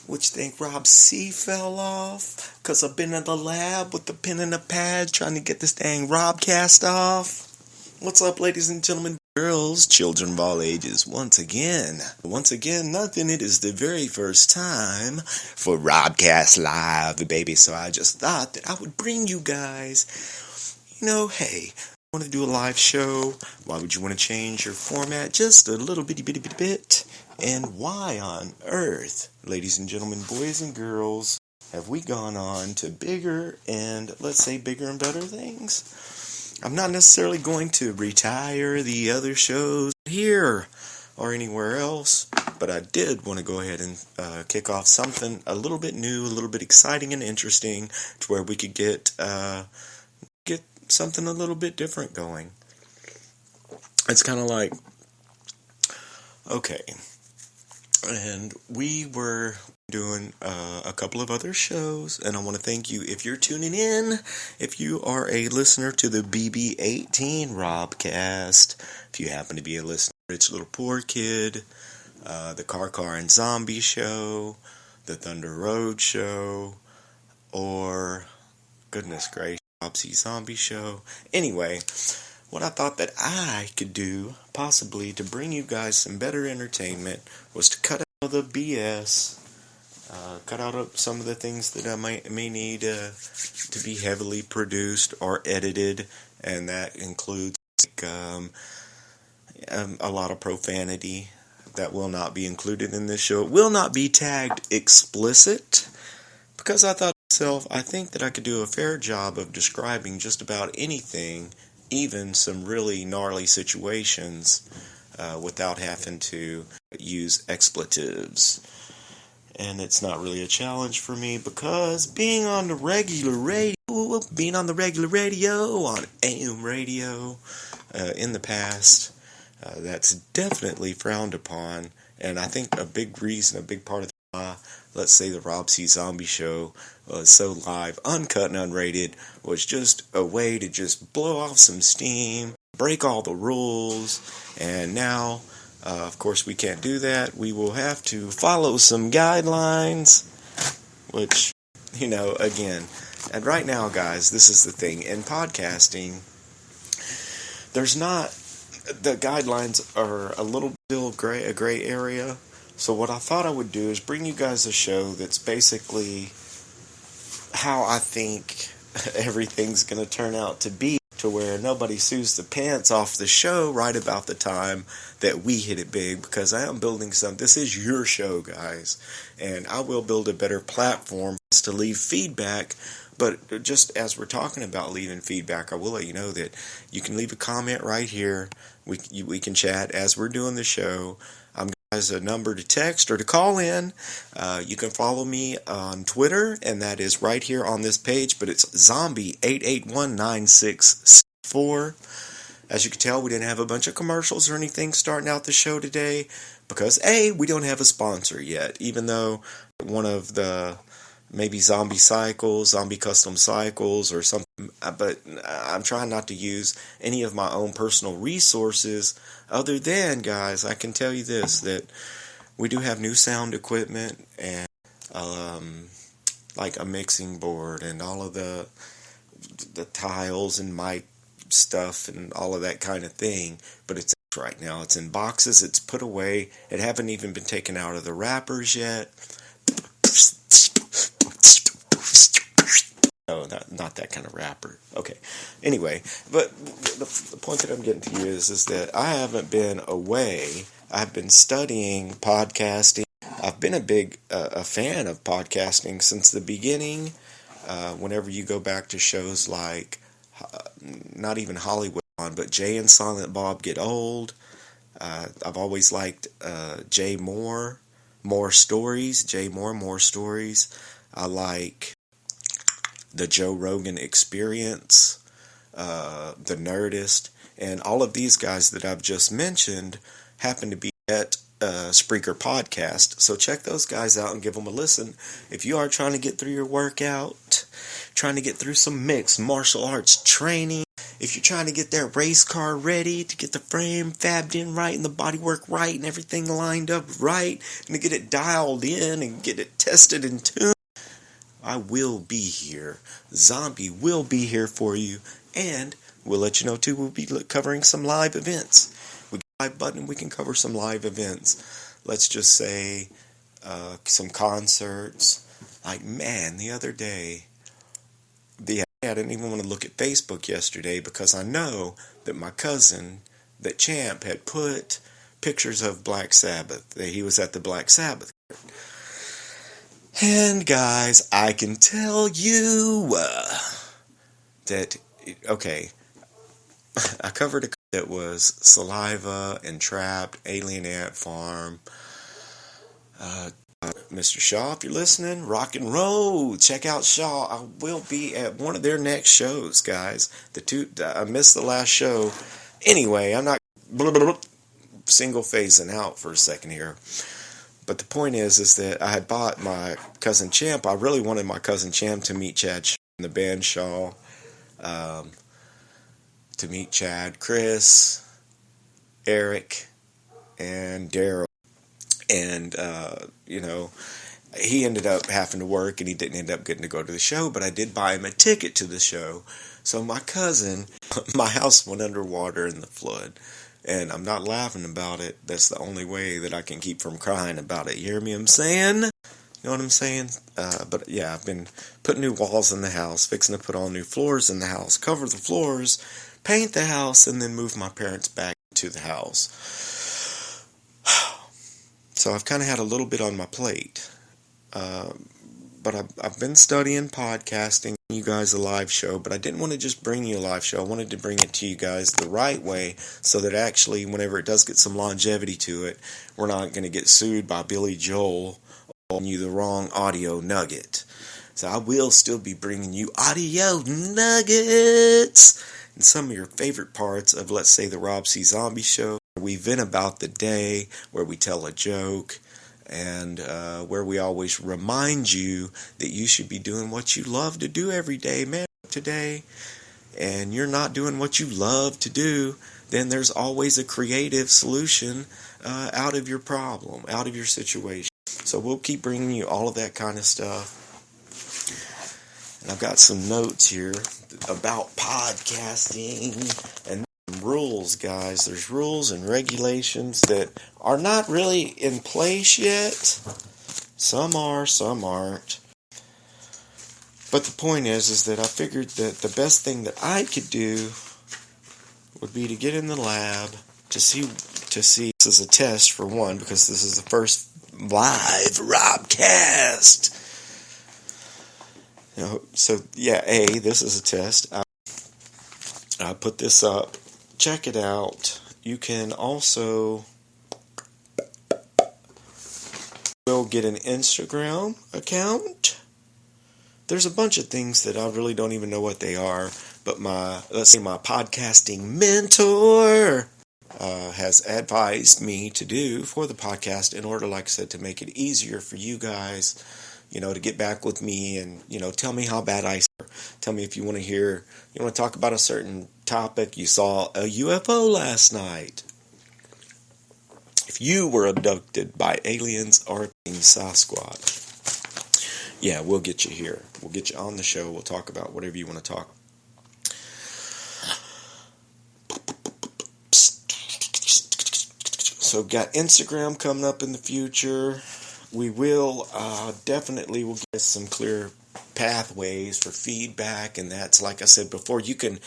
What you think, Rob C fell off? Because I've been in the lab with the pen and the pad trying to get this dang Robcast off. What's up, ladies and gentlemen, girls, children of all ages, once again, nothing. It is the very first time for Robcast Live, baby. So I just thought that I would bring you guys, hey, I want to do a live show. Why would you want to change your format just a little bitty bit? And why on earth, ladies and gentlemen, boys and girls, have we gone on to bigger and better things? I'm not necessarily going to retire the other shows here or anywhere else, but I did want to go ahead and kick off something a little bit new, a little bit exciting and interesting, to where we could get something a little bit different going. It's kind of like, okay, and we were doing a couple of other shows, and I want to thank you if you're tuning in, if you are a listener to the BB18 Robcast, if you happen to be a listener, Rich Little Poor Kid, the Car and Zombie Show, the Thunder Road Show, or, goodness gracious, Robsy Zombie Show. Anyway, what I thought that I could do, possibly, to bring you guys some better entertainment, was to cut out the BS, cut out some of the things that I may need to be heavily produced or edited, and that includes a lot of profanity that will not be included in this show. It will not be tagged explicit, because I thought to myself, I think that I could do a fair job of describing just about anything, even some really gnarly situations, without having to use expletives. And it's not really a challenge for me, because being on the regular radio, on AM radio, in the past, that's definitely frowned upon. And I think a big part of let's say the Rob C. Zombie Show was so live, uncut and unrated, was just a way to just blow off some steam, break all the rules, and now, of course, we can't do that. We will have to follow some guidelines, which, again, and right now, guys, this is the thing. In podcasting, the guidelines are a little still a gray area. So what I thought I would do is bring you guys a show that's basically how I think everything's going to turn out to be, to where nobody sues the pants off the show right about the time that we hit it big, because I am building this is your show, guys, and I will build a better platform to leave feedback. But just as we're talking about leaving feedback, I will let you know that you can leave a comment right here. We can chat as we're doing the show. As a number to text or to call in. You can follow me on Twitter, and that is right here on this page, but it's zombie881964. As you can tell, we didn't have a bunch of commercials or anything starting out the show today, because we don't have a sponsor yet, even though one of the maybe Zombie Custom Cycles or something, but I'm trying not to use any of my own personal resources, other than, guys, I can tell you this, that we do have new sound equipment, and like a mixing board and all of the tiles and mic stuff and all of that kind of thing, but it's right now, it's in boxes, it's put away, it haven't even been taken out of the wrappers yet. No, not that kind of rapper. Okay. Anyway, but the point that I'm getting to you is that I haven't been away. I've been studying podcasting. I've been a fan of podcasting since the beginning. Whenever you go back to shows like, not even Hollywood, but Jay and Silent Bob Get Old. I've always liked Jay Moore, More Stories. I like the Joe Rogan Experience, the Nerdist, and all of these guys that I've just mentioned happen to be at Spreaker Podcast. So check those guys out and give them a listen. If you are trying to get through your workout, trying to get through some mixed martial arts training, if you're trying to get that race car ready, to get the frame fabbed in right and the bodywork right and everything lined up right, and to get it dialed in and get it tested and tuned, I will be here. Zombie will be here for you, and we'll let you know too, we'll be covering some live events. We got a live button, we can cover some live events. Let's just say some concerts. Like, man, the other day, I didn't even want to look at Facebook yesterday because I know that my cousin, that Champ, had put pictures of Black Sabbath, that he was at the Black Sabbath. And guys, I can tell you that, okay, I covered a that was Saliva, Entrapped, Alien Ant Farm, Mr. Shaw, if you're listening, rock and roll. Check out Shaw. I will be at one of their next shows, guys. I missed the last show. Anyway, I'm not single phasing out for a second here. But the point is that I had bought my cousin Champ. I really wanted my cousin Champ to meet Chad Shaw and the band Shaw. To meet Chad, Chris, Eric, and Daryl. And, he ended up having to work and he didn't end up getting to go to the show, but I did buy him a ticket to the show. So my cousin, my house went underwater in the flood. And I'm not laughing about it. That's the only way that I can keep from crying about it. You hear me? I'm saying? You know what I'm saying? But yeah, I've been putting new walls in the house, fixing to put all new floors in the house, cover the floors, paint the house, and then move my parents back to the house. So I've kind of had a little bit on my plate. But I've been studying podcasting, you guys a live show, but I didn't want to just bring you a live show. I wanted to bring it to you guys the right way so that actually whenever it does get some longevity to it, we're not going to get sued by Billy Joel on you the wrong audio nugget. So I will still be bringing you audio nuggets and some of your favorite parts of, let's say, the Rob C. Zombie Show, where we vent about the day, where we tell a joke, and where we always remind you that you should be doing what you love to do every day. Man, today, and you're not doing what you love to do, then there's always a creative solution out of your problem, out of your situation. So we'll keep bringing you all of that kind of stuff. And I've got some notes here about podcasting and rules, guys. There's rules and regulations that are not really in place yet. Some are, some aren't. But the point is that I figured that the best thing that I could do would be to get in the lab to see this is a test for one, because this is the first live Robcast. So yeah, this is a test. I put this up. Check it out. You can also get an Instagram account. There's a bunch of things that I really don't even know what they are, but my podcasting mentor has advised me to do for the podcast in order, like I said, to make it easier for you guys, to get back with me and, tell me how bad I am. Tell me if you want to talk about a certain topic. You saw a UFO last night. If you were abducted by aliens or Sasquatch, yeah, we'll get you here. We'll get you on the show. We'll talk about whatever you want to talk. So got Instagram coming up in the future. We will definitely will get some clear pathways for feedback, and that's, like I said before, you can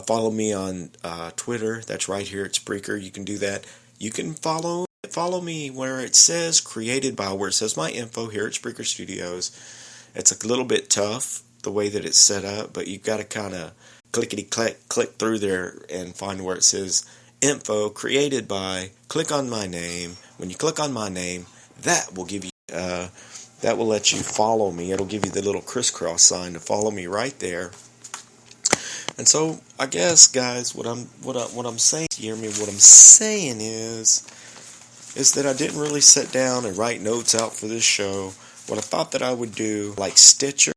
follow me on Twitter. That's right here at Spreaker. You can do that. You can follow me where it says created by, where it says my info here at Spreaker Studios. It's a little bit tough the way that it's set up, but you've got to kind of click through there and find where it says info created by. Click on my name. When you click on my name, that will give you that will let you follow me. It'll give you the little crisscross sign to follow me right there. And so I guess, guys, what I'm saying, you hear me? What I'm saying is that I didn't really sit down and write notes out for this show. What I thought that I would do, like Stitcher,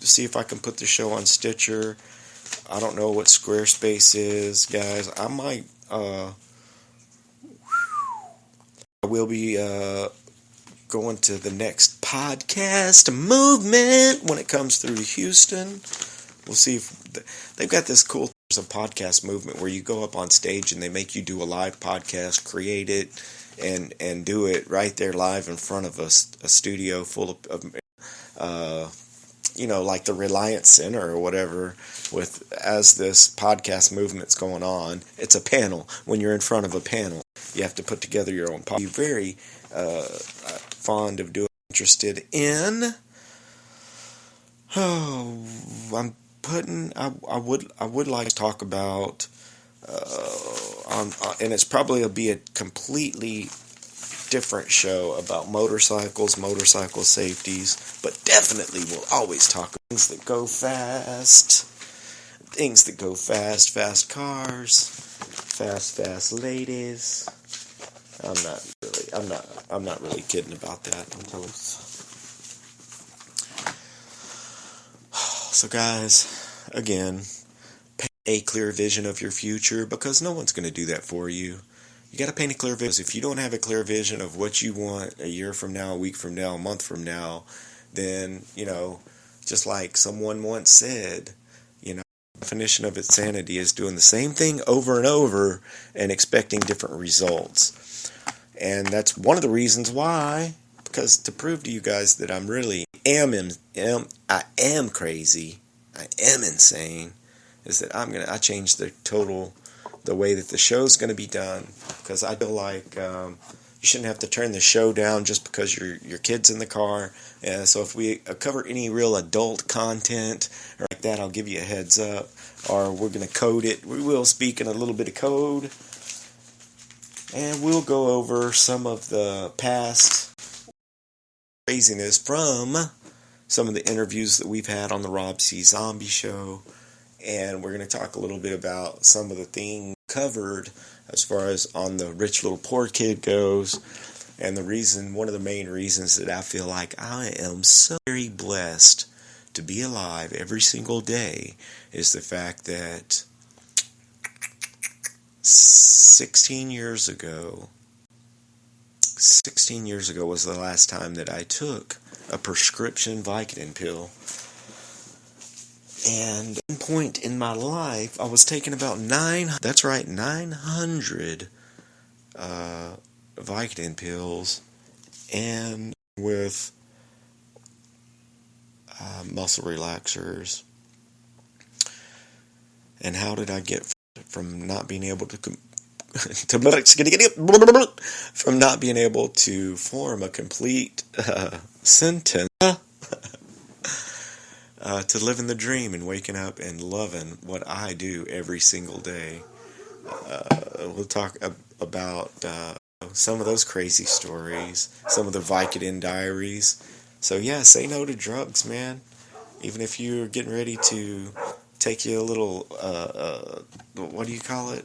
see if I can put the show on Stitcher, I don't know what Squarespace is, guys. I might, I will be going to the next podcast movement when it comes through to Houston. We'll see if they've got this cool. There's a podcast movement where you go up on stage and they make you do a live podcast, create it, and do it right there live in front of a studio full of like the Reliance Center or whatever. As this podcast movement's going on, it's a panel. When you're in front of a panel, you have to put together your own podcast. Very fond of doing. Interested in. Oh, I would like to talk about, and it's probably will be a completely different show about motorcycles, motorcycle safeties, but definitely we'll always talk about things that go fast, fast cars, fast ladies. I'm not really kidding about that. So guys, again, paint a clear vision of your future, because no one's going to do that for you. You got to paint a clear vision. If you don't have a clear vision of what you want a year from now, a week from now, a month from now, then, just like someone once said, the definition of insanity is doing the same thing over and over and expecting different results. And that's one of the reasons why, because to prove to you guys that I'm really I am crazy, I am insane, is that I changed the way that the show's going to be done, because I feel like you shouldn't have to turn the show down just because your kid's in the car. So if we cover any real adult content or like that, I'll give you a heads up, or we're going to code it. We will speak in a little bit of code, and we'll go over some of the past craziness from some of the interviews that we've had on the Rob C. Zombie Show, and we're going to talk a little bit about some of the things covered as far as on the Rich Little Poor Kid goes, and one of the main reasons that I feel like I am so very blessed to be alive every single day is the fact that 16 years ago was the last time that I took a prescription Vicodin pill. And at one point in my life, I was taking about 900 Vicodin pills, and with muscle relaxers. And how did I get from not being able to from not being able to form a complete sentence to living the dream and waking up and loving what I do every single day? We'll talk about some of those crazy stories, some of the Vicodin diaries. So yeah, say no to drugs, man. Even if you're getting ready to take you a little, what do you call it?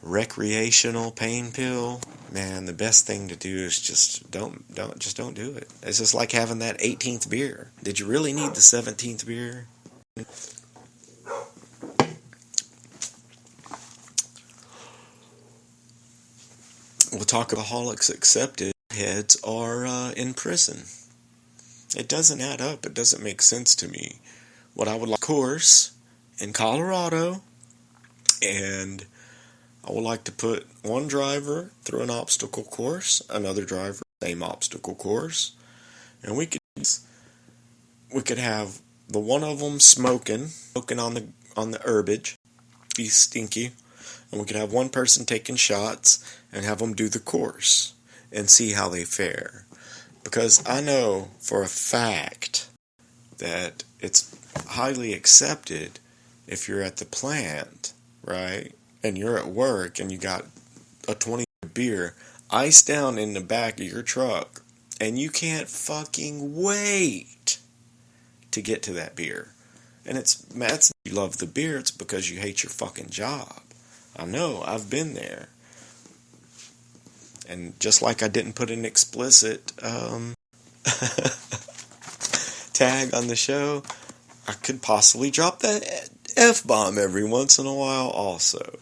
Recreational pain pill. Man, the best thing to do is just don't do it. It's just like having that 18th beer. Did you really need the 17th beer? We'll talk about alcoholics accepted heads are in prison. It doesn't add up. It doesn't make sense to me. What I would like, of course, in Colorado, and I would like to put one driver through an obstacle course, another driver, same obstacle course, and we could have the one of them smoking on the herbage, be stinky, and we could have one person taking shots and have them do the course and see how they fare. Because I know for a fact that it's highly accepted if you're at the plant, right, and you're at work and you got a 20 beer iced down in the back of your truck, and you can't fucking wait to get to that beer. And it's you love the beer, it's because you hate your fucking job. I know, I've been there. And just like I didn't put an explicit tag on the show, I could possibly drop that F-bomb every once in a while also.